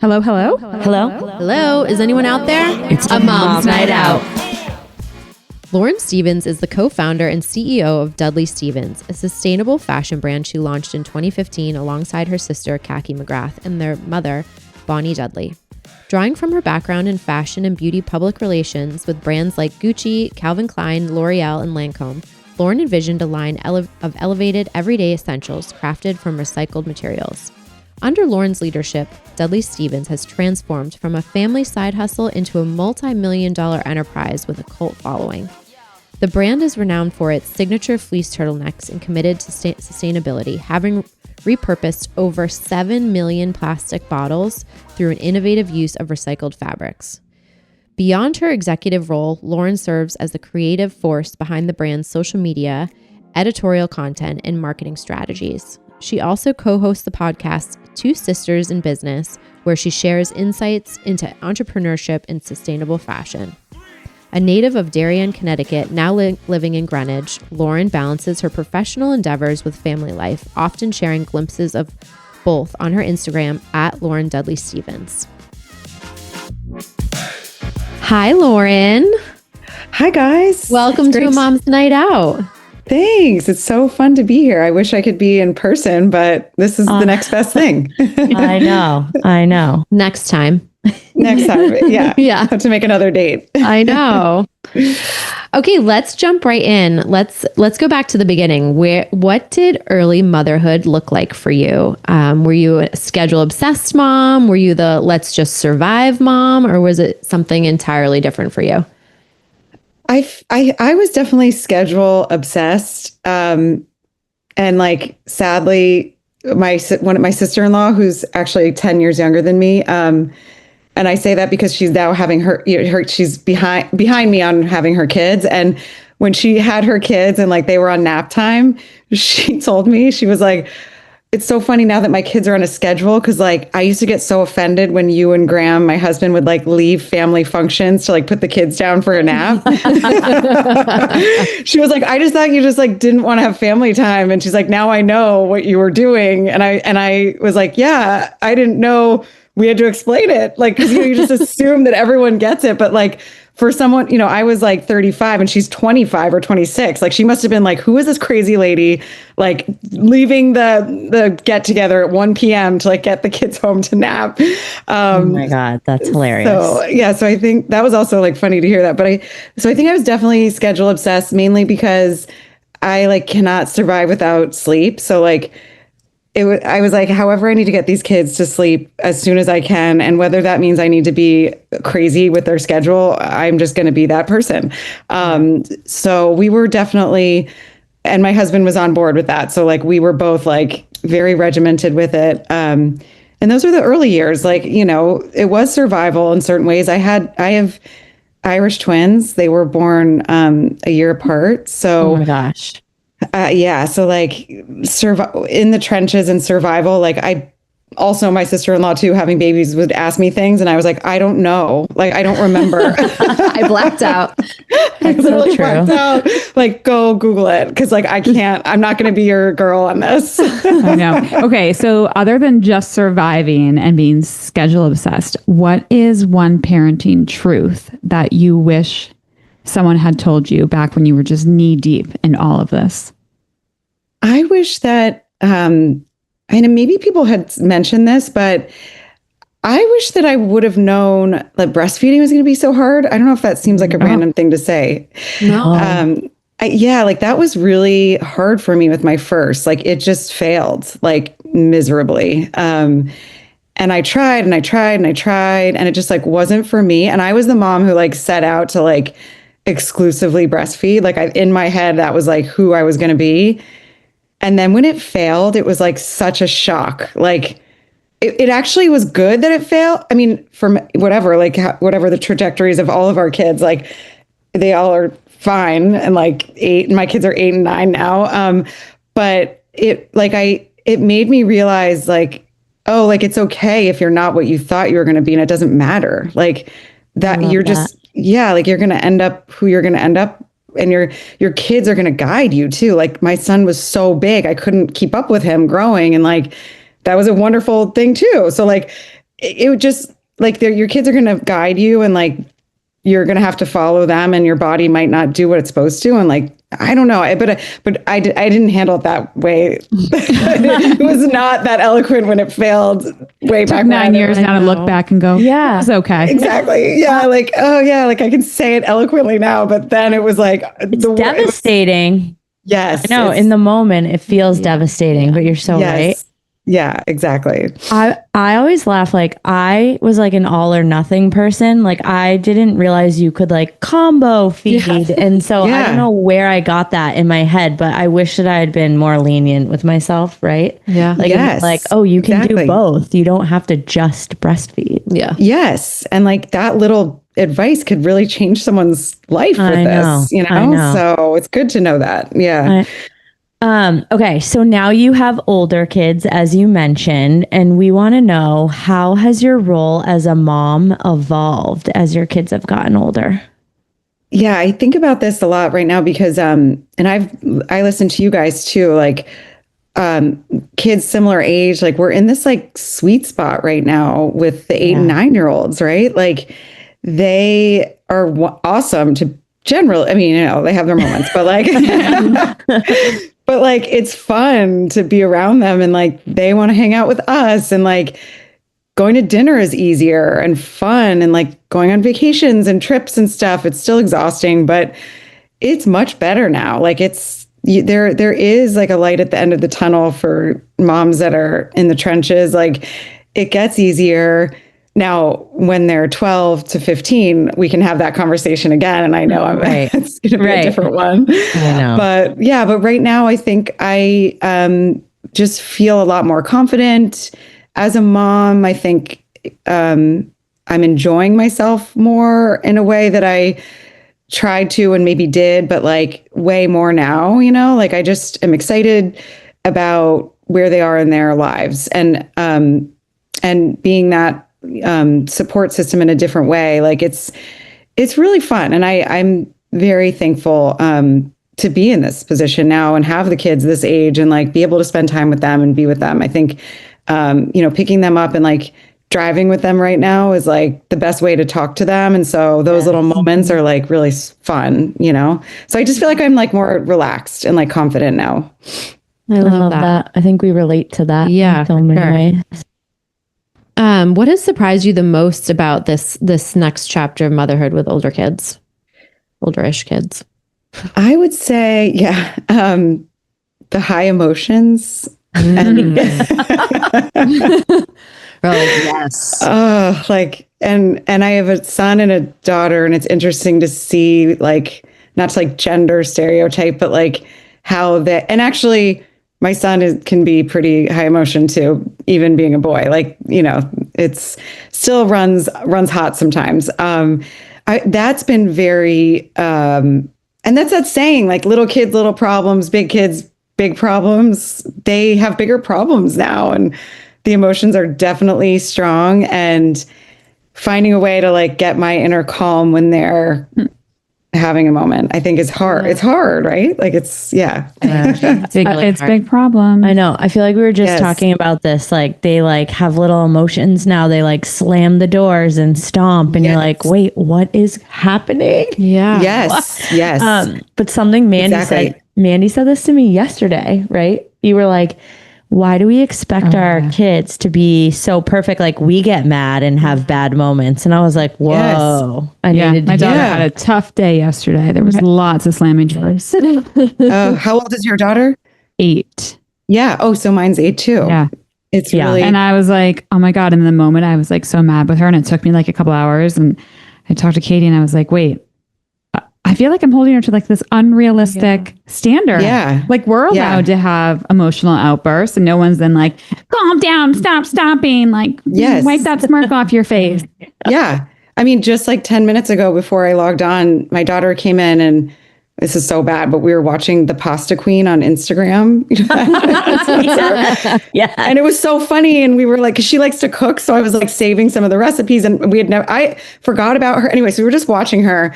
Hello, hello? Hello? Hello, is anyone out there? It's a mom's night out. Lauren Stephens is the co-founder and CEO of Dudley Stephens, a sustainable fashion brand she launched in 2015 alongside her sister, Kaki McGrath, and their mother, Bonnie Dudley. Drawing from her background in fashion and beauty public relations with brands like Gucci, Calvin Klein, L'Oreal, and Lancome, Lauren envisioned a line of elevated everyday essentials crafted from recycled materials. Under Lauren's leadership, Dudley Stephens has transformed from a family side hustle into a multi-million-dollar enterprise with a cult following. The brand is renowned for its signature fleece turtlenecks and committed to sustainability, having repurposed over 7 million plastic bottles through an innovative use of recycled fabrics. Beyond her executive role, Lauren serves as the creative force behind the brand's social media, editorial content, and marketing strategies. She also co-hosts the podcast Two Sisters in Business, where she shares insights into entrepreneurship and sustainable fashion. A native of Darien, Connecticut, now living in Greenwich, Lauren balances her professional endeavors with family life, often sharing glimpses of both on her Instagram at Lauren Dudley Stephens. Hi, Lauren. Hi, guys. Welcome to a Mom's Night Out. Thanks. It's so fun to be here. I wish I could be in person, but this is the next best thing. I know. Next time. Next time. Yeah. Yeah. Have to make another date. I know. Okay, let's jump right in. Let's go back to the beginning. What did early motherhood look like for you? Were you a schedule obsessed mom? Were you the let's just survive mom? Or was it something entirely different for you? I was definitely schedule obsessed. And like, sadly, my sister-in-law, who's actually 10 years younger than me. And I say that because she's now having she's behind me on having her kids. And when she had her kids and like they were on nap time, she told me, she was like, it's so funny now that my kids are on a schedule. Cause like, I used to get so offended when you and Graham, my husband, would like leave family functions to like put the kids down for a nap. She was like, I just thought you just like didn't want to have family time. And she's like, now I know what you were doing. And I was like, yeah, I didn't know we had to explain it. Like, cause you just assume that everyone gets it. But like, for someone, I was like 35 and she's 25 or 26. Like she must have been like, who is this crazy lady? Like leaving the get together at 1 p.m. to like get the kids home to nap. Oh my God, that's hilarious. So I think that was also like funny to hear that. But I think I was definitely schedule obsessed, mainly because I like cannot survive without sleep. So like, I was like, however, I need to get these kids to sleep as soon as I can. And whether that means I need to be crazy with their schedule, I'm just going to be that person. So we were definitely, and my husband was on board with that. So like, we were both like very regimented with it. And those were the early years. Like, it was survival in certain ways. I have Irish twins. They were born a year apart. So, oh my gosh. Yeah. So like in the trenches and survival, like my sister-in-law too, having babies, would ask me things. And I was like, I don't know. Like, I don't remember. I blacked out. That's so true. Like, go Google it. Cause like, I'm not going to be your girl on this. I know. Okay. So other than just surviving and being schedule obsessed, what is one parenting truth that you wish someone had told you back when you were just knee deep in all of this? I wish that, I know maybe people had mentioned this, but I wish that I would have known that breastfeeding was going to be so hard. I don't know if that seems like a random thing to say. No. Like that was really hard for me with my first, like it just failed like miserably. And I tried and I tried and I tried and it just like wasn't for me. And I was the mom who like set out to like exclusively breastfeed. Like in my head, that was like who I was going to be. And then when it failed, it was like such a shock. Like it actually was good that it failed. I mean, for whatever, like whatever the trajectories of all of our kids, like they all are fine. And like my kids are 8 and 9 now. But it made me realize like, oh, like it's okay if you're not what you thought you were going to be. And it doesn't matter. Like that you're just, like you're going to end up who you're going to end up. And your kids are going to guide you too. Like my son was so big, I couldn't keep up with him growing. And like, that was a wonderful thing too. So like, it would just like your kids are going to guide you, and like you're going to have to follow them, and your body might not do what it's supposed to. And like, I don't know, but I didn't handle it that way. It was not that eloquent when it failed way back. 9 years now to look back and go, yeah, it's okay. Exactly. Yeah. Like, oh yeah. Like I can say it eloquently now, but then it was like it's devastating. Yes. No, in the moment it feels devastating, but you're so right. Yeah, exactly. I always laugh. Like I was like an all or nothing person. Like I didn't realize you could like combo feed. Yeah. And so I don't know where I got that in my head, but I wish that I had been more lenient with myself. Right. Yeah. Like, like, oh, you can do both. You don't have to just breastfeed. Yeah. Yes. And like that little advice could really change someone's life with this, you know? So it's good to know that. Yeah. Okay, so now you have older kids, as you mentioned, and we want to know, how has your role as a mom evolved as your kids have gotten older? Yeah, I think about this a lot right now because and I listen to you guys too, like kids similar age, like we're in this like sweet spot right now with the 8 and 9-year-olds, right? Like they are awesome to generally, I mean, you know, they have their moments, but like but like it's fun to be around them, and like they want to hang out with us, and like going to dinner is easier and fun, and like going on vacations and trips and stuff. It's still exhausting, but it's much better now. Like there is like a light at the end of the tunnel for moms that are in the trenches. Like it gets easier. Now, when they're 12 to 15, we can have that conversation again. And I know it's going to be a different one. I know. But right now, I think I just feel a lot more confident as a mom. I think I'm enjoying myself more in a way that I tried to and maybe did, but like way more now, you know, like I just am excited about where they are in their lives, and being that support system in a different way. Like it's really fun. And I'm very thankful to be in this position now and have the kids this age and like be able to spend time with them and be with them. I think, you know, picking them up and like driving with them right now is like the best way to talk to them. And so those little moments are like really fun, you know? So I just feel like I'm like more relaxed and like confident now. I love that. I think we relate to that. Yeah. In so many ways. What has surprised you the most about this next chapter of motherhood with olderish kids? I would say, the high emotions. And yes. And I have a son and a daughter, and it's interesting to see, like, not to like gender stereotype, but like how and actually my son can be pretty high emotion too, even being a boy. Like, you know, it's still runs hot sometimes. That's been very, and that's that saying, like little kids, little problems, big kids, big problems. They have bigger problems now, and the emotions are definitely strong, and finding a way to like get my inner calm when they're having a moment, I think is hard. It's hard, right? Like it's it's big problem. I know. I feel like we were just talking about this. Like they like have little emotions now. They like slam the doors and stomp, and you're like, wait, what is happening? Yeah. Yes. But something Mandy said. Mandy said this to me yesterday, right? You were like, why do we expect our kids to be so perfect? Like we get mad and have bad moments. And I was like, whoa. My daughter had a tough day yesterday. There was lots of slamming doors. How old is your daughter? 8. Yeah. Oh, so mine's 8 too. Yeah. It's really. And I was like, oh my God. And in the moment I was like so mad with her, and it took me like a couple hours, and I talked to Katie and I was like, wait, I feel like I'm holding her to like this unrealistic standard. Yeah. Like we're allowed to have emotional outbursts, and no one's then like, calm down, stop stomping. Like, wipe that smirk off your face. Yeah. I mean, just like 10 minutes ago before I logged on, my daughter came in, and this is so bad, but we were watching the Pasta Queen on Instagram. Yeah. And it was so funny. And we were like, 'cause she likes to cook. So I was like saving some of the recipes, and I forgot about her. Anyway, so we were just watching her.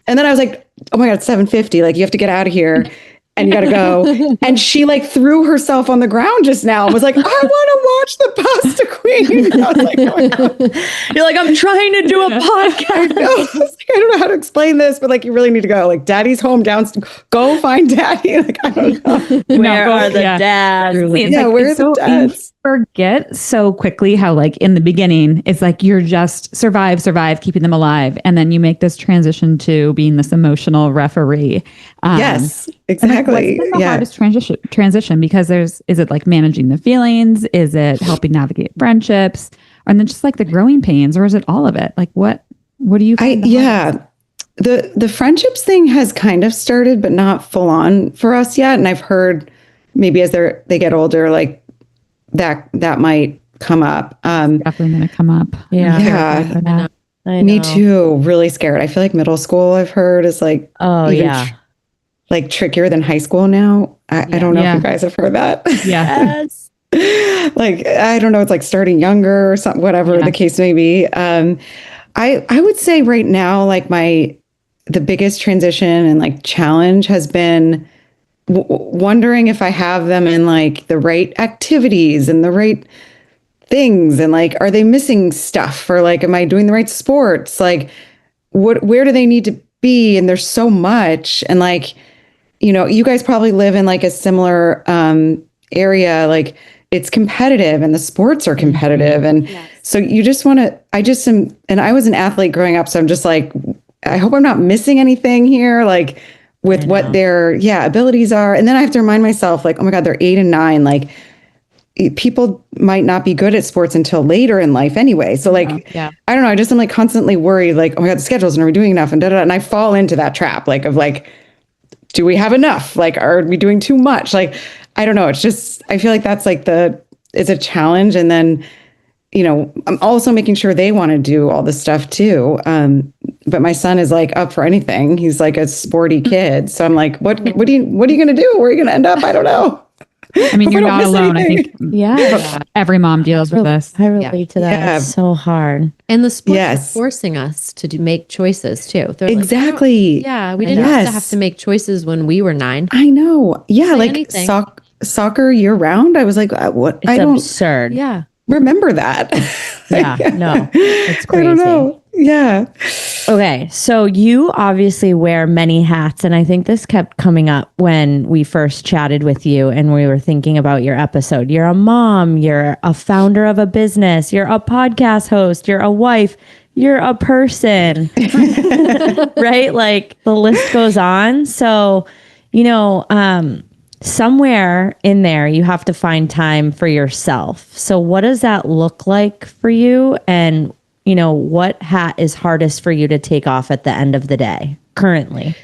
And then I was like, oh my God, it's 7:50. Like you have to get out of here. and you got to go. And she like threw herself on the ground just now and was like, I want to watch the Pasta Queen. I was like, oh my God. You're like, I'm trying to do a podcast. I know. I was like, I don't know how to explain this, but like, you really need to go. Like, Daddy's home downstairs. Go find Daddy. Like, I don't know. Where are the dads? Yeah, where are the dads? Forget so quickly how like in the beginning it's like you're just survive, keeping them alive, and then you make this transition to being this emotional referee. Yes, exactly. What's been the hardest transition? Because is it like managing the feelings? Is it helping navigate friendships? And then just like the growing pains, or is it all of it? Like what do you find? The friendships thing has kind of started, but not full on for us yet. And I've heard maybe as they get older, like that might come up. Definitely going to come up. Yeah. Me too. Really scared. I feel like middle school, I've heard, is like, like trickier than high school now. I don't know if you guys have heard that. Yes. Like, I don't know. It's like starting younger or something, whatever the case may be. I would say right now, like the biggest transition and like challenge has been wondering if I have them in like the right activities and the right things, and like, are they missing stuff, or like, am I doing the right sports? Like, where do they need to be? And there's so much. And like, you know, you guys probably live in like a similar area. Like, it's competitive and the sports are competitive. And so you just want to, and I was an athlete growing up. So I'm just like, I hope I'm not missing anything here. Like, with what their abilities are. And then I have to remind myself, like, oh my God, they're 8 and 9. Like, people might not be good at sports until later in life anyway. So like, I don't know. I just am like constantly worried, like, oh my God, the schedules, and are we doing enough? And and I fall into that trap, like, of like, do we have enough? Like, are we doing too much? Like, I don't know. It's just, I feel like that's like it's a challenge. And then, you know, I'm also making sure they want to do all this stuff too. But my son is like up for anything. He's like a sporty kid. So I'm like, what are you going to do? Where are you going to end up? I don't know. I mean, you're not alone. Anything. I think every mom deals with this. I relate to that. Yeah. It's so hard. And the sports are forcing us to make choices too. They're exactly. Like, we didn't have to make choices when we were 9. I know. Yeah. Like soccer year round. I was like, what? It's absurd. Yeah. Remember that. It's crazy. I don't know. Yeah. Okay. So you obviously wear many hats. And I think this kept coming up when we first chatted with you and we were thinking about your episode. You're a mom, you're a founder of a business, you're a podcast host, you're a wife, you're a person, right? Like the list goes on. So, you know, somewhere in there, you have to find time for yourself. So what does that look like for you? And, you know, what hat is hardest for you to take off at the end of the day currently?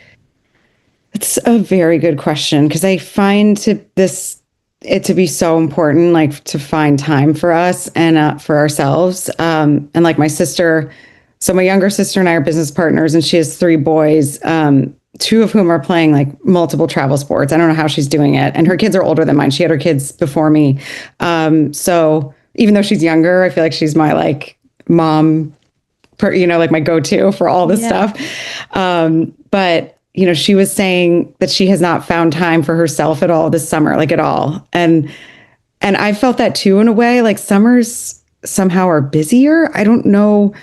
It's a very good question, because I find it to be so important, like to find time for us and for ourselves. And like my sister, so my younger sister and I are business partners, and she has 3 boys. 2 of whom are playing like multiple travel sports. I don't know how she's doing it. And her kids are older than mine. She had her kids before me. So even though she's younger, I feel like she's my like mom, like my go-to for all this stuff. But, you know, she was saying that she has not found time for herself at all this summer, like at all. And I felt that too, in a way, like summers somehow are busier. I don't know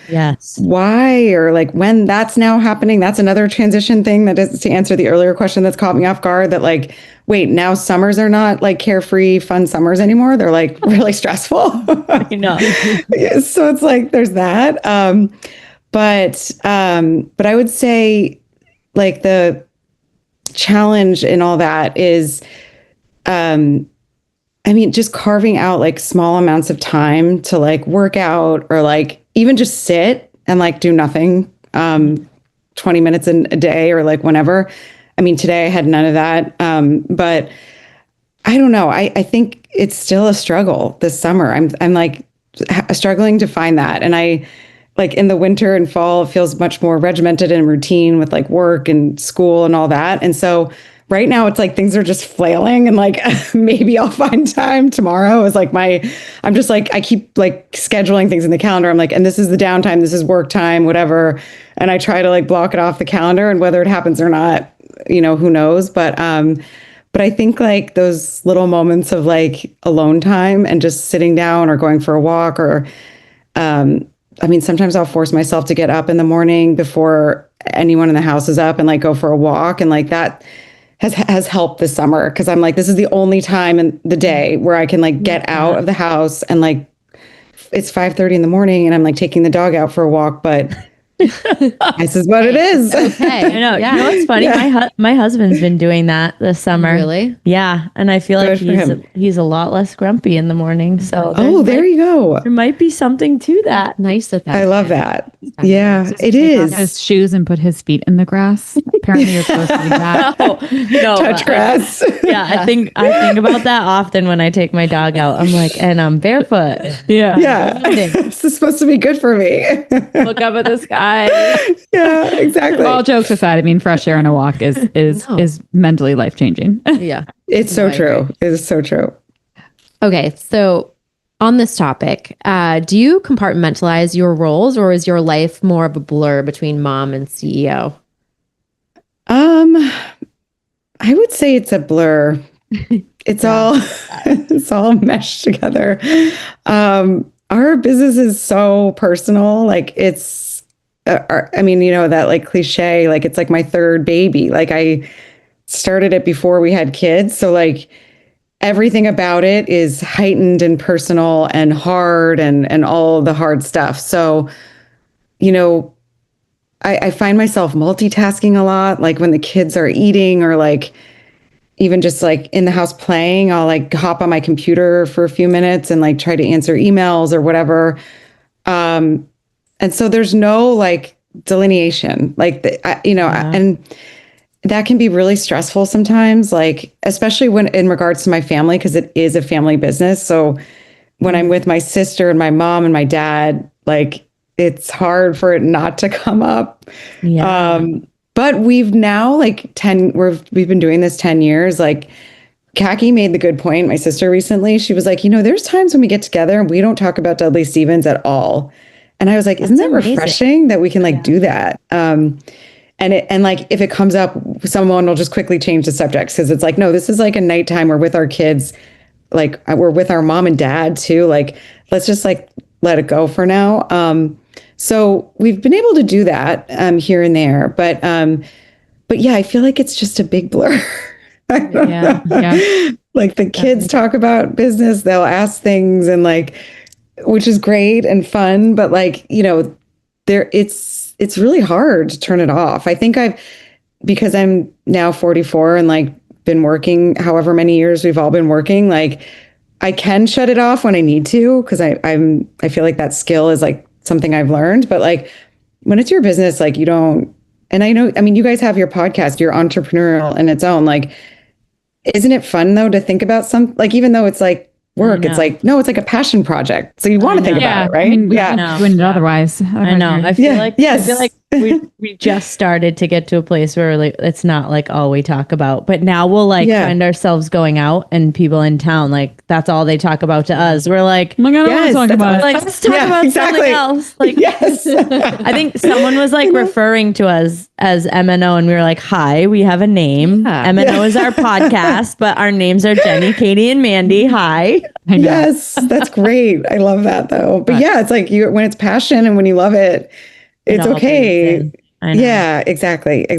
why, or like when that's now happening. That's another transition thing that is to answer the earlier question that's caught me off guard, that like, wait, now summers are not like carefree, fun summers anymore. They're like really stressful. I know. So it's like, there's that. But I would say like the challenge in all that is, just carving out like small amounts of time to like work out, or like even just sit and like do nothing, 20 minutes in a day, or like whenever. I mean, today I had none of that. But I don't know. I think it's still a struggle this summer. I'm like struggling to find that. And I like in the winter and fall, it feels much more regimented and routine with like work and school and all that. And so right now it's like things are just flailing, and like maybe I'll find time tomorrow is like I'm just like, I keep like scheduling things in the calendar. I'm like, and this is the downtime, this is work time, whatever. And I try to like block it off the calendar, and whether it happens or not, you know, who knows? But But I think like those little moments of like alone time and just sitting down or going for a walk or, I mean, sometimes I'll force myself to get up in the morning before anyone in the house is up and like go for a walk. And like that has helped this summer because I'm like, this is the only time in the day where I can like get out of the house and like it's 5:30 in the morning and I'm like taking the dog out for a walk, but this is what it is. Okay. I know. You know what's funny? My husband's been doing that this summer. Really? Yeah, and I feel like he's a lot less grumpy in the morning. So there you go. There might be something to that. Nice of that. I love that. Yeah, it Take is. off his shoes and put his feet in the grass. Apparently, you're supposed to do that. No, Touch grass. I think about that often when I take my dog out. I'm like, and I'm barefoot. Yeah. This is supposed to be good for me. Look up at the sky. Yeah, exactly. All jokes aside, I mean, fresh air and a walk is mentally life changing. Yeah. It's so true. It is so true. Okay. So on this topic, do you compartmentalize your roles or is your life more of a blur between mom and CEO? I would say it's a blur. It's all meshed together. Our business is so personal. Like it's, I mean, you know, that like cliche, like it's like my third baby. Like I started it before we had kids. So like everything about it is heightened and personal and hard and all the hard stuff. So, you know, I find myself multitasking a lot. Like when the kids are eating or like even just like in the house playing, I'll like hop on my computer for a few minutes and like try to answer emails or whatever. And so there's no like delineation, like, and that can be really stressful sometimes, like, especially when in regards to my family, because it is a family business. So when I'm with my sister and my mom and my dad, like it's hard for it not to come up. Yeah. But we've now we've been doing this 10 years. Like Kaki made the good point. My sister recently, she was like, you know, there's times when we get together and we don't talk about Dudley Stephens at all. And I was like, isn't that refreshing that we can like do that? And like, if it comes up, someone will just quickly change the subject because it's like, no, this is like a nighttime. We're with our kids. Like we're with our mom and dad too. Like, let's just like let it go for now. So we've been able to do that here and there, but yeah, I feel like it's just a big blur. Yeah. Like the kids talk about business, they'll ask things and like, which is great and fun, but like, you know, it's really hard to turn it off. I think because I'm now 44 and like been working however many years we've all been working, like I can shut it off when I need to, because I feel like that skill is like something I've learned, but like when it's your business, like you don't, and I know, I mean, you guys have your podcast, you're entrepreneurial in its own, like, isn't it fun though to think about like, even though it's like work, it's like, no, it's like a passion project. So you want to think about it, right? I mean, doing it otherwise. I know. I feel like we just started to get to a place where like it's not like all we talk about, but now we'll like find ourselves going out and people in town, like that's all they talk about to us. We're like, let's talk about let's talk about something else. Like, yes. I think someone was like referring to us as MNO and we were like, hi, we have a name. MNO is our podcast, but our names are Jenny, Katie, and Mandy. Hi. Yes, that's great. I love that though. But yeah, it's like when it's passion and when you love it, it's okay. Yeah, exactly. I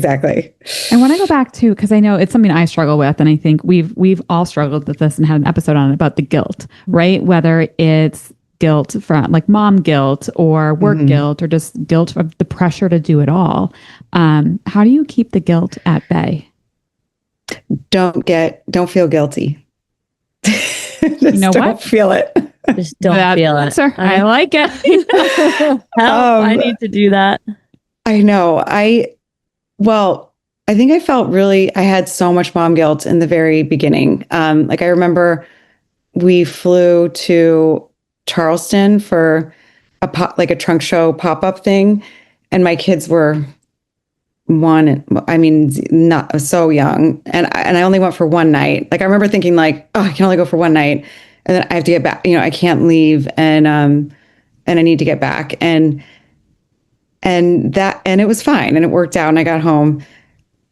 want to go back to, because I know it's something I struggle with, and I think we've all struggled with this and had an episode on it about the guilt, right? Whether it's guilt from like mom guilt or work guilt or just guilt of the pressure to do it all. How do you keep the guilt at bay? Don't feel guilty. Don't feel it. Just don't feel it. Sir, I like it. I need to do that. I know. I think I had so much mom guilt in the very beginning. Like I remember we flew to Charleston for a trunk show pop-up thing. And my kids were not so young. And I only went for one night. Like I remember thinking like, oh, I can only go for one night. And then I have to get back, I can't leave and I need to get back. And it was fine and it worked out and I got home.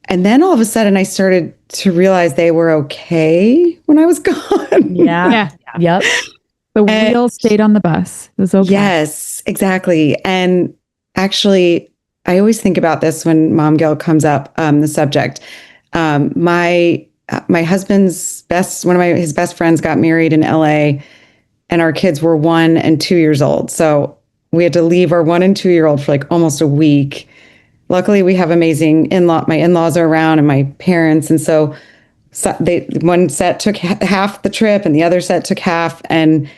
And then all of a sudden I started to realize they were okay when I was gone. Yeah. Yep. The wheel stayed on the bus. It was okay. Yes, exactly. And actually, I always think about this when mom guilt comes up, the subject. My husband's one of his best friends got married in LA, and our kids were 1 and 2 years old. So we had to leave our 1 and 2 year old for like almost a week. Luckily, we have amazing my in-laws are around and my parents. And so one set took half the trip and the other set took half. And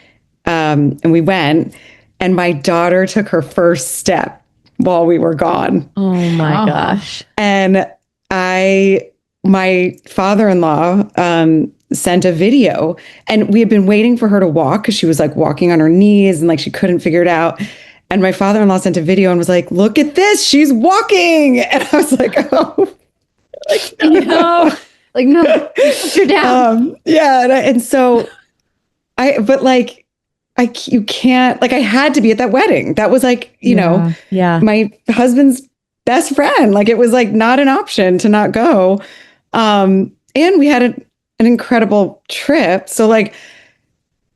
we went, and my daughter took her first step while we were gone. Oh my gosh. And my father-in-law, sent a video, and we had been waiting for her to walk because she was like walking on her knees and like she couldn't figure it out. And my father-in-law sent a video and was like, "Look at this, she's walking." And I was like, "Oh, no, like no, put her down." And so you can't, like, I had to be at that wedding. That was like, you know, my husband's best friend. Like, it was like not an option to not go. And we had an incredible trip. So like,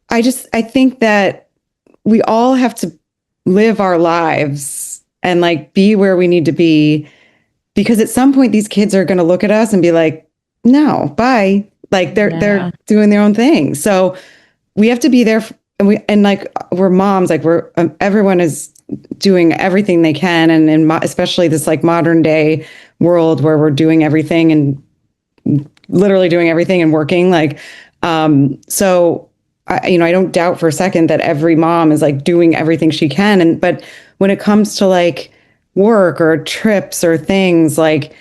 I think that we all have to live our lives and like be where we need to be, because at some point these kids are going to look at us and be like, "No, bye." Like they're doing their own thing. So we have to be there. And like, we're moms, like everyone is doing everything they can. And especially this like modern day world where we're doing everything and literally doing everything and working. Like, so I don't doubt for a second that every mom is like doing everything she can. But when it comes to like work or trips or things, like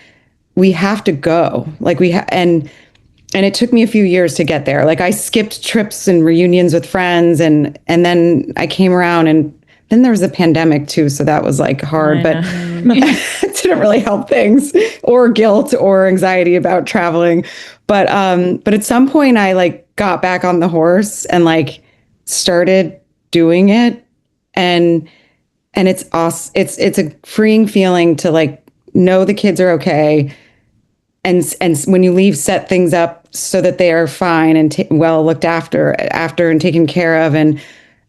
we have to go, like and it took me a few years to get there. Like I skipped trips and reunions with friends, and then I came around, and then there was a pandemic too. So that was like hard, but it didn't really help things, or guilt or anxiety about traveling. But at some point I like got back on the horse and like started doing it. And it's awesome. It's a freeing feeling to like know the kids are okay. And when you leave, set things up so that they are fine and well looked after and taken care of. And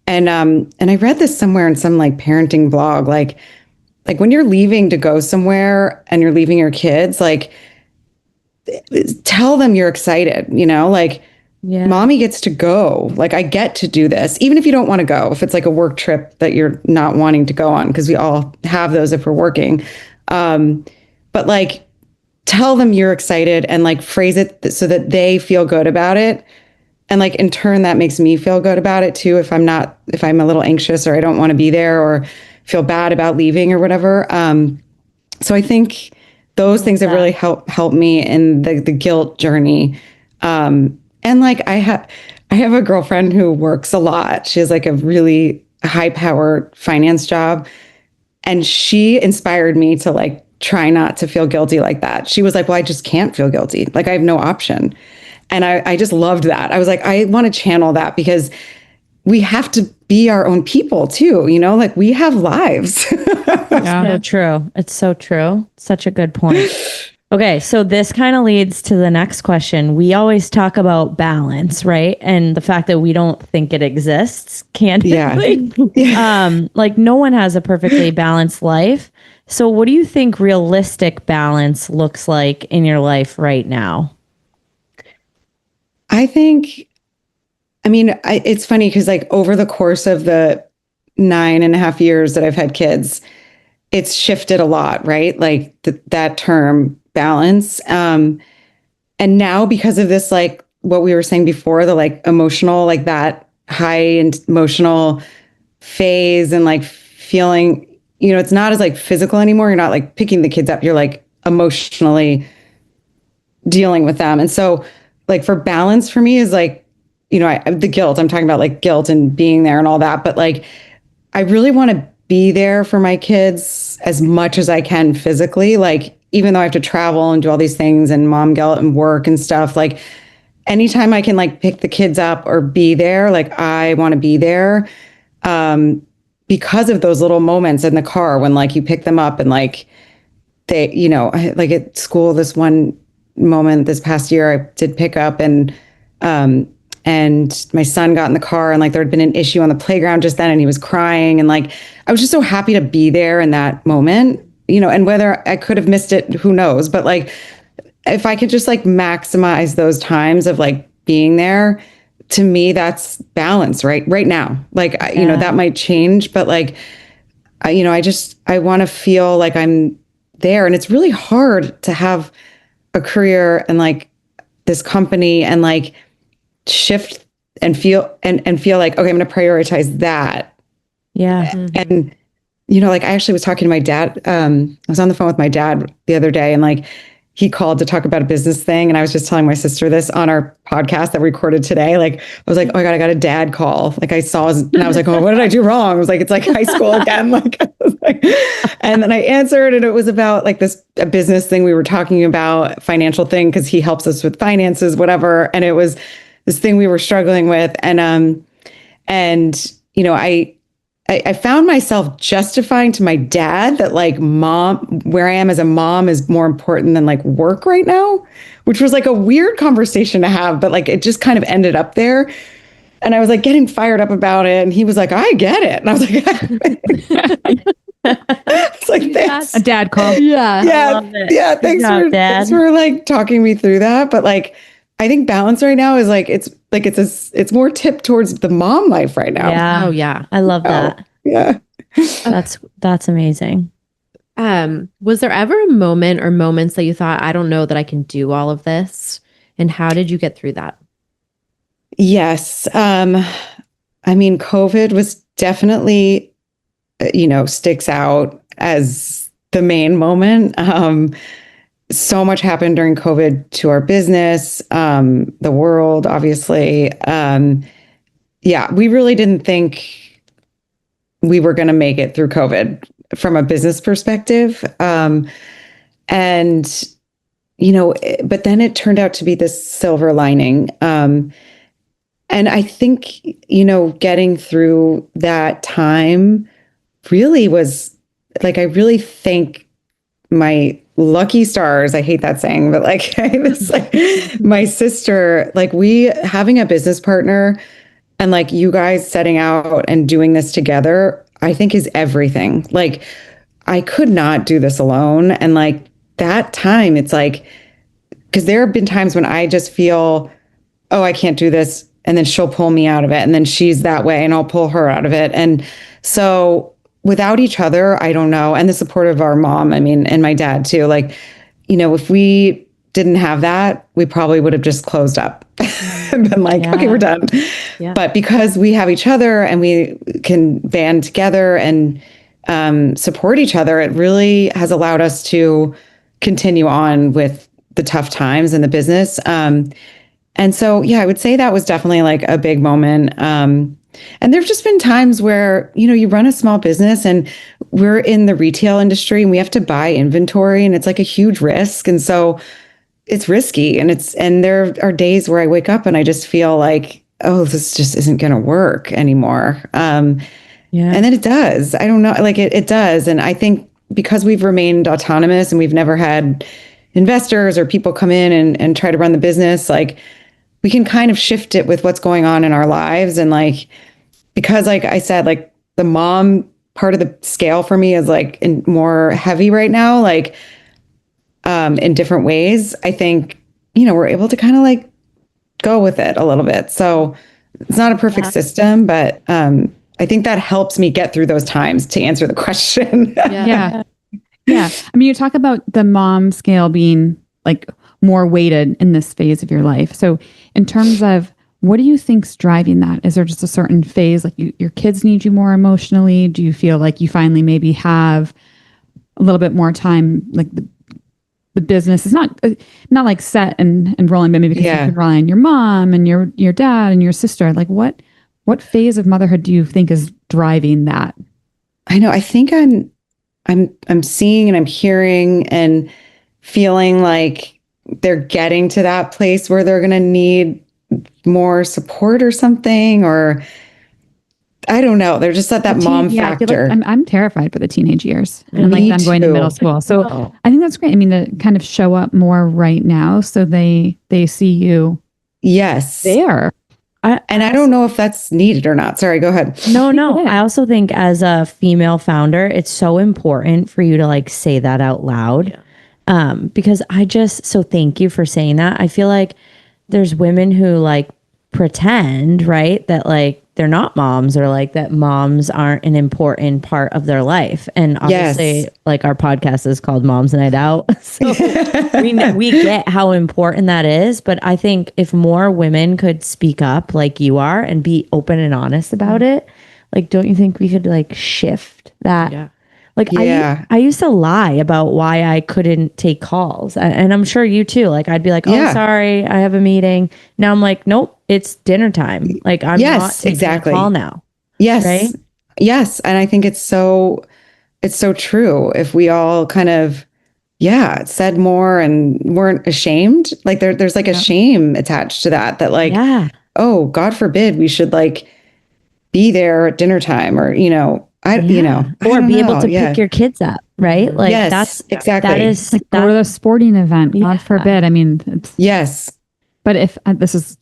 I read this somewhere in some like parenting blog, like when you're leaving to go somewhere and you're leaving your kids, like tell them you're excited, like mommy gets to go. Like I get to do this, even if you don't want to go, if it's like a work trip that you're not wanting to go on, because we all have those if we're working. But like, tell them you're excited and like phrase it so that they feel good about it. And like in turn, that makes me feel good about it too. If I'm a little anxious or I don't want to be there or feel bad about leaving or whatever. So I think those things have really helped me in the guilt journey. And like I have a girlfriend who works a lot. She has like a really high powered finance job. And she inspired me to like try not to feel guilty like that. She was like, "Well, I just can't feel guilty. Like I have no option." And I just loved that. I was like, I want to channel that, because we have to be our own people too. Like we have lives. So true. It's so true. Such a good point. Okay. So this kind of leads to the next question. We always talk about balance, right? And the fact that we don't think it exists, candidly. Like no one has a perfectly balanced life. So what do you think realistic balance looks like in your life right now? I think, it's funny because like over the course of the 9.5 years that I've had kids, it's shifted a lot, right? Like that term balance. And now because of this, like what we were saying before, the like emotional, like that high emotional phase and like feeling, it's not as like physical anymore. You're not like picking the kids up. You're like emotionally dealing with them. And so like for balance for me is like, the guilt, I'm talking about like guilt and being there and all that. But like, I really want to be there for my kids as much as I can physically. Like, even though I have to travel and do all these things and mom guilt and work and stuff, like anytime I can like pick the kids up or be there, like I want to be there. Because of those little moments in the car when like you pick them up and like they, like at school, this one moment this past year. I did pick up and my son got in the car and like there had been an issue on the playground just then and he was crying. And like, I was just so happy to be there in that moment, you know, and whether I could have missed it, who knows? But like, if I could just like maximize those times of like being there, to me, that's balance right now. Like, you know, that might change, but like, I want to feel like I'm there. And it's really hard to have a career and like this company and like shift and feel like, okay, I'm going to prioritize that. Yeah. And, you know, like I actually was talking to my dad. I was on the phone with my dad the other day and like, he called to talk about a business thing. And I was just telling my sister this on our podcast that we recorded today. Like, I was like, oh my God, I got a dad call. Like I saw, and I was like, oh, what did I do wrong? I was like, it's like high school again. And then I answered and it was about like a business thing we were talking about, financial thing, because he helps us with finances, whatever. And it was this thing we were struggling with. And you know, I found myself justifying to my dad that like where I am as a mom is more important than like work right now, which was like a weird conversation to have, but like it just kind of ended up there. And I was like getting fired up about it. And he was like, I get it. And I was like, it's like, thanks. A dad call. Yeah. Yeah. Thanks for like talking me through that. But like, I think balance right now is like, it's more tipped towards the mom life right now. Yeah. Oh yeah. I love that. Yeah. That's amazing. Was there ever a moment or moments that you thought, I don't know that I can do all of this? And how did you get through that? Yes. I mean, COVID was definitely, you know, sticks out as the main moment. So much happened during COVID to our business, the world, obviously. Yeah, we really didn't think we were going to make it through COVID from a business perspective. And, you know, but then it turned out to be this silver lining. And I think, you know, getting through that time really was like, I really think my lucky stars, I hate that saying, but like, my sister, like having a business partner and like you guys setting out and doing this together, I think is everything. Like I could not do this alone. And like that time, it's like, because there have been times when I just feel, oh, I can't do this. And then she'll pull me out of it. And then she's that way and I'll pull her out of it. And so without each other, I don't know. And the support of our mom, I mean, and my dad too. Like, you know, if we didn't have that, we probably would have just closed up and been like, okay, we're done. Yeah. But because we have each other and we can band together and support each other, it really has allowed us to continue on with the tough times in the business. And so, yeah, I would say that was definitely like a big moment. And there've just been times where, you know, you run a small business and we're in the retail industry and we have to buy inventory and it's like a huge risk. And so it's risky and there are days where I wake up and I just feel like, oh, this just isn't going to work anymore. And then it does. I don't know, like it does. And I think because we've remained autonomous and we've never had investors or people come in and try to run the business, like we can kind of shift it with what's going on in our lives. And like, because like I said, like the mom part of the scale for me is like more heavy right now, like in different ways. I think, you know, we're able to kind of like go with it a little bit. So it's not a perfect system, but I think that helps me get through those times to answer the question. Yeah. I mean, you talk about the mom scale being like more weighted in this phase of your life. So in terms of what do you think's driving that? Is there just a certain phase, like your kids need you more emotionally? Do you feel like you finally maybe have a little bit more time, like the business is not like set and rolling, but maybe because you can rely on your mom and your dad and your sister? Like what phase of motherhood do you think is driving that? I know. I think I'm seeing and I'm hearing and feeling like they're getting to that place where they're going to need more support or something, or I don't know. They're just at that mom I feel factor. like I'm terrified for the teenage years and like them going to middle school. So I think that's great. I mean, to kind of show up more right now so they see you. Yes. There. And I don't know if that's needed or not. Sorry, go ahead. No. I also think as a female founder, it's so important for you to like say that out loud. Because so thank you for saying that. I feel like there's women who like pretend, right, that like they're not moms or like that moms aren't an important part of their life. And obviously like our podcast is called Moms Night Out. So we get how important that is. But I think if more women could speak up like you are and be open and honest about it, like, don't you think we could like shift that? Yeah. Like I used to lie about why I couldn't take calls. And I'm sure you too. Like I'd be like, oh, sorry, I have a meeting. Now I'm like, nope, it's dinner time. Like I'm not taking a call now. Yes. Right? Yes. And I think it's so true. If we all kind of, said more and weren't ashamed, like there's like a shame attached to that like, oh, God forbid we should like be there at dinner time or, or be able to pick your kids up, right? Like that's exactly that is like go to the sporting event. God forbid. I mean, but if this is,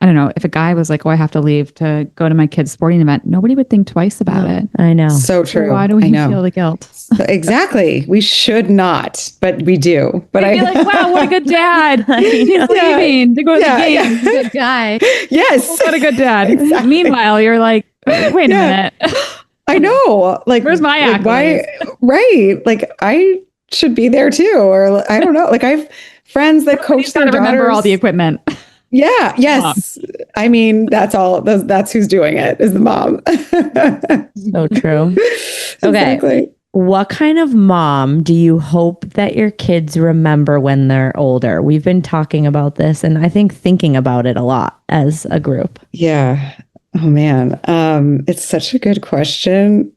I don't know, if a guy was like, oh, I have to leave to go to my kid's sporting event, nobody would think twice about it. I know. So true. So why do we feel the guilt? Exactly. We should not, but we do. But I'd be like, wow, what a good dad. He's leaving to go to the game. He's a good guy. Yes. What a good dad. Exactly. Meanwhile, you're like, wait a minute. I know. Like, where's my act? Why? Right. Like, I should be there too. Or I don't know. Like, I have friends that coach their daughters. Remember all the equipment. Yeah. Yes. Mom. I mean, that's all. That's who's doing it is the mom. So true. Okay. Exactly. What kind of mom do you hope that your kids remember when they're older? We've been talking about this and I think thinking about it a lot as a group. Yeah. Oh man. It's such a good question.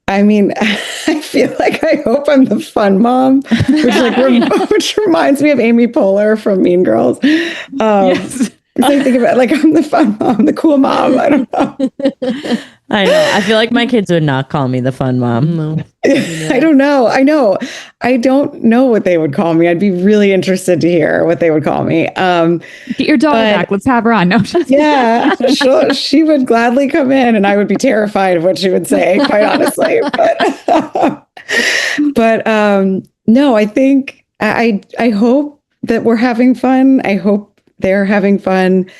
I mean, I feel like I hope I'm the fun mom, which reminds me of Amy Poehler from Mean Girls. Yes. I think about like I'm the fun mom, the cool mom. I don't know. I know. I feel like my kids would not call me the fun mom. No. I don't know. I know. I don't know what they would call me. I'd be really interested to hear what they would call me. Get your daughter back. Let's have her on. No, she would gladly come in and I would be terrified of what she would say, quite honestly. But no, I think I hope that we're having fun. I hope they're having fun.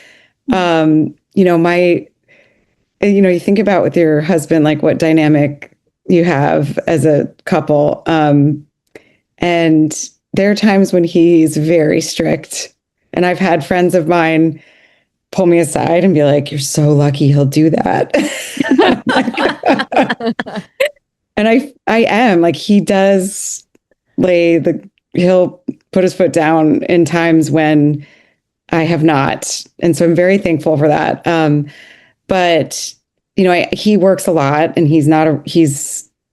You think about with your husband, like what dynamic you have as a couple. And there are times when he's very strict. And I've had friends of mine pull me aside and be like, you're so lucky he'll do that. And I am like, he does he'll put his foot down in times when I have not. And so I'm very thankful for that. But, he works a lot and he's in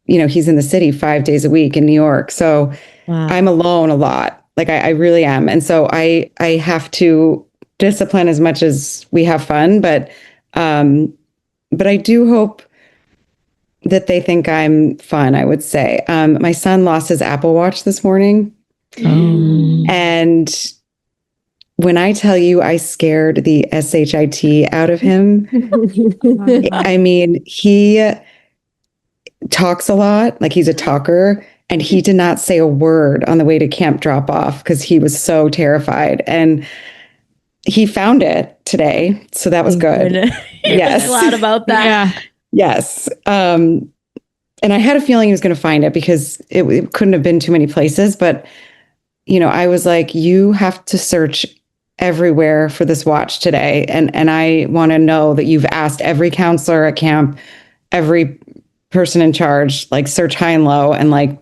the city 5 days a week in New York. So I'm alone a lot. Like I really am. And so I have to discipline as much as we have fun, but I do hope that they think I'm fun, I would say. My son lost his Apple Watch this morning. And when I tell you I scared the SHIT out of him, I mean, he talks a lot, like he's a talker, and he did not say a word on the way to camp drop off because he was so terrified. And he found it today. So that was good. Yes. A lot about that. Yeah. Yes. And I had a feeling he was going to find it because it couldn't have been too many places. But, I was like, you have to search everywhere for this watch today. And I want to know that you've asked every counselor at camp, every person in charge, like search high and low and like,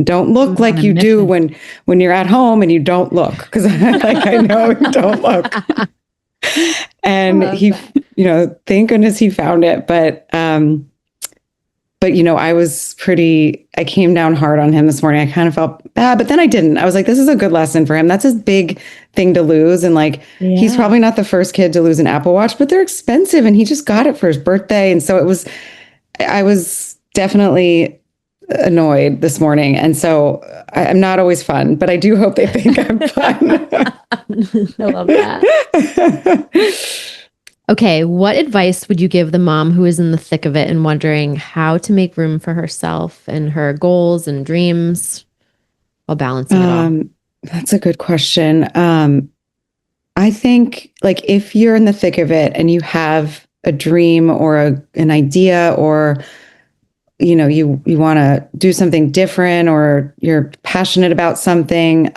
don't look like you do when you're at home and you don't look. Cause I know you don't look. And he, thank goodness he found it. But but I came down hard on him this morning. I kind of felt bad, but then I didn't. I was like, this is a good lesson for him. That's his big thing to lose. And like, he's probably not the first kid to lose an Apple Watch, but they're expensive and he just got it for his birthday. And so I was definitely annoyed this morning. And so I'm not always fun, but I do hope they think I'm fun. I love that. Okay, what advice would you give the mom who is in the thick of it and wondering how to make room for herself and her goals and dreams while balancing it all? That's a good question. I think like if you're in the thick of it and you have a dream or an idea, or you want to do something different, or you're passionate about something,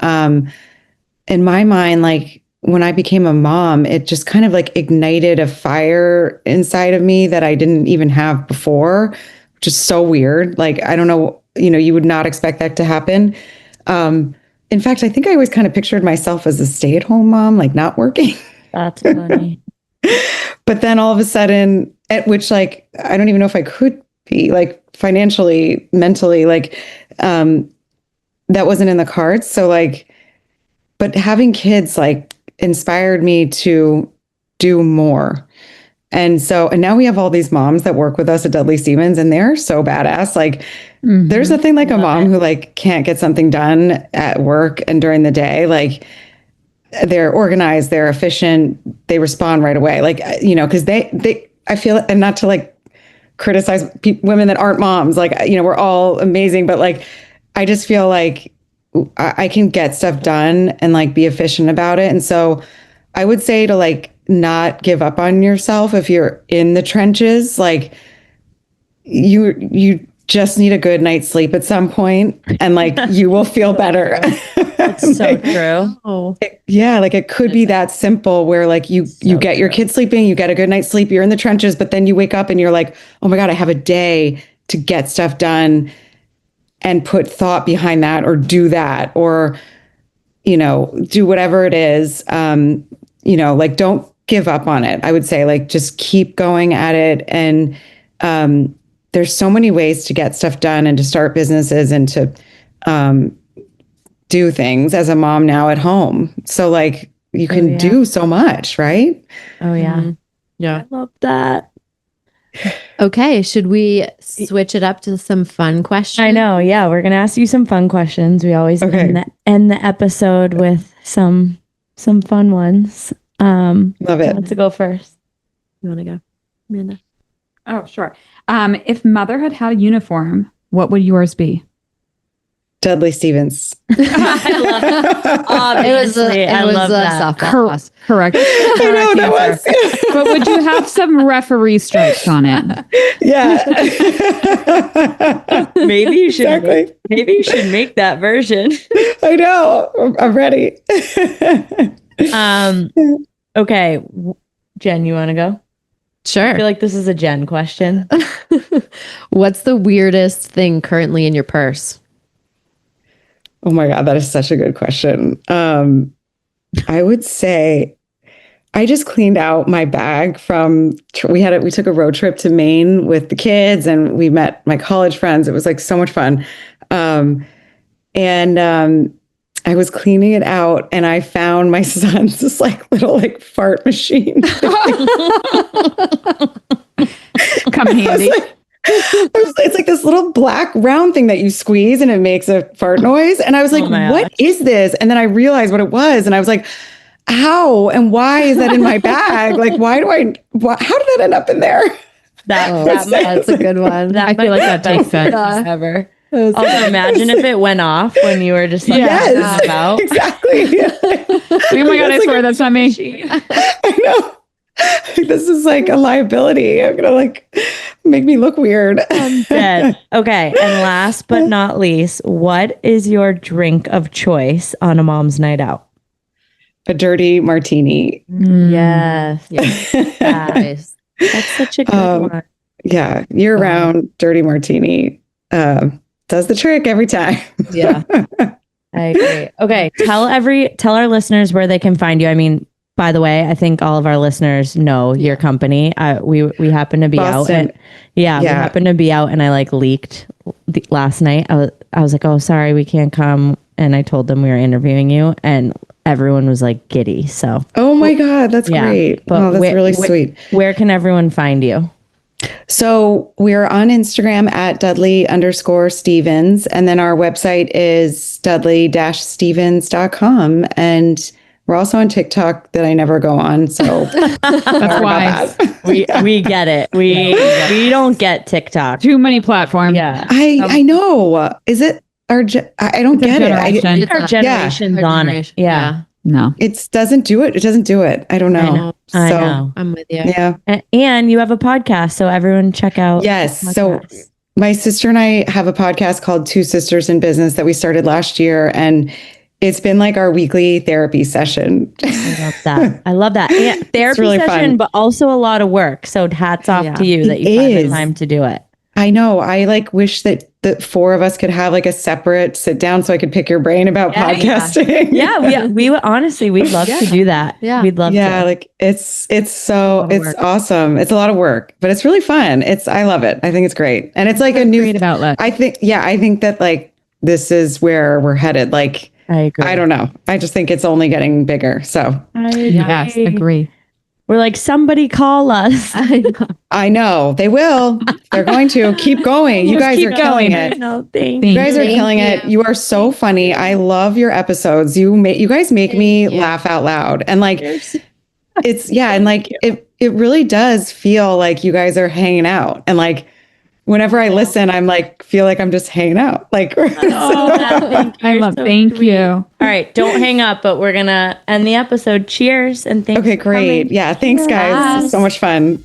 in my mind, like when I became a mom, it just kind of like ignited a fire inside of me that I didn't even have before, which is so weird. Like, I don't know, you would not expect that to happen. In fact, I think I always kind of pictured myself as a stay-at-home mom, like not working. That's funny. But then all of a sudden, at which like, I don't even know if I could be like financially, mentally, like, that wasn't in the cards. So like, but having kids like inspired me to do more. And now we have all these moms that work with us at Dudley Stephens, and they're so badass. Like, there's nothing like a mom who like can't get something done at work and during the day. Like, they're organized, they're efficient, they respond right away. Like, because I feel, and not to like criticize women that aren't moms, like, we're all amazing, but like, I just feel like I can get stuff done and like be efficient about it. And so I would say to like not give up on yourself if you're in the trenches. Like, you just need a good night's sleep at some point, and like you will feel better. It's so true. Like it could be that simple, where like you get your kids sleeping, you get a good night's sleep, you're in the trenches, but then you wake up and you're like, oh my God, I have a day to get stuff done and put thought behind that, or do that, or, do whatever it is. Like, don't give up on it. I would say like, just keep going at it. And, there's so many ways to get stuff done and to start businesses and to, do things as a mom now at home. So like, you can do so much, right? Oh yeah. Mm-hmm. Yeah. I love that. Okay. Should we switch it up to some fun questions? I know. Yeah. We're going to ask you some fun questions. We always end the episode with some fun ones. Love it. Let's go first. You want to go, Amanda? Oh, sure. If motherhood had a uniform, what would yours be? Dudley Stephens. I love it. It was a softball. Correct. I know that was. But would you have some referee stripes on it? Yeah. Maybe you should. Maybe you should make that version. I know. I'm ready. Okay, Jen, you want to go? Sure. I feel like this is a Jen question. What's the weirdest thing currently in your purse? Oh my God, that is such a good question. I would say I just cleaned out my bag from, we took a road trip to Maine with the kids, and we met my college friends. It was like so much fun. I was cleaning it out, and I found my son's this like little like fart machine. Come handy. It's like this little black round thing that you squeeze and it makes a fart noise. And I was like, what is this? And then I realized what it was. And I was like, how and why is that in my bag? Like, how did that end up in there? That's a good one. I feel like that takes sense. Ever. Also, imagine if it went off when you were just like, yes, exactly. Oh my God, I swear that's not me. I know. This is like a liability. I'm gonna like make me look weird. I'm dead. Okay, and last but not least, what is your drink of choice on a mom's night out? A dirty martini. Yes. Nice. That's such a good one. Yeah, year-round dirty martini does the trick every time. Yeah. I agree. Okay, tell our listeners where they can find you. I mean, by the way, I think all of our listeners know your company. We happen to be Boston. out. We happened to be out, and I like leaked last night. I was like, oh, sorry, we can't come. And I told them we were interviewing you, and everyone was like giddy. So, oh my God, that's great. But that's really sweet. Where can everyone find you? So we're on Instagram at Dudley_Stephens. And then our website is Dudley-Stephens.com. And we're also on TikTok that I never go on. So that's why we get it. We don't get TikTok. Too many platforms. Yeah. I know. Is it I don't get it. Our generation's on it. Yeah. No. It doesn't do it. It doesn't do it. I don't know. I know. I'm with you. Yeah. And you have a podcast, so everyone check out. Yes. So my sister and I have a podcast called Two Sisters in Business that we started last year, and it's been like our weekly therapy session. I love that. And therapy really session, fun. but also a lot of work. So hats off to you that you find the time to do it. I know. I like wish that the four of us could have like a separate sit down so I could pick your brain about podcasting. Yeah, we would honestly, we'd love to do that. Yeah. We'd love to. Yeah, like it's awesome. It's a lot of work, but it's really fun. I love it. I think it's great. And it's like a new creative outlet. I think that like this is where we're headed. Like I agree. I don't know. I just think it's only getting bigger. So Yes, agree. We're like, somebody call us. I know they will. They're going to keep going. You guys are killing it. No, thank You guys are killing it. You are so funny. I love your episodes. You guys make me laugh out loud. And like it really does feel like you guys are hanging out. And like whenever I listen, I'm like feel like I'm just hanging out. Like thank you. All right, don't hang up, but we're gonna end the episode. Cheers and thanks. Okay, great. For coming. Yeah, thanks guys. This is so much fun.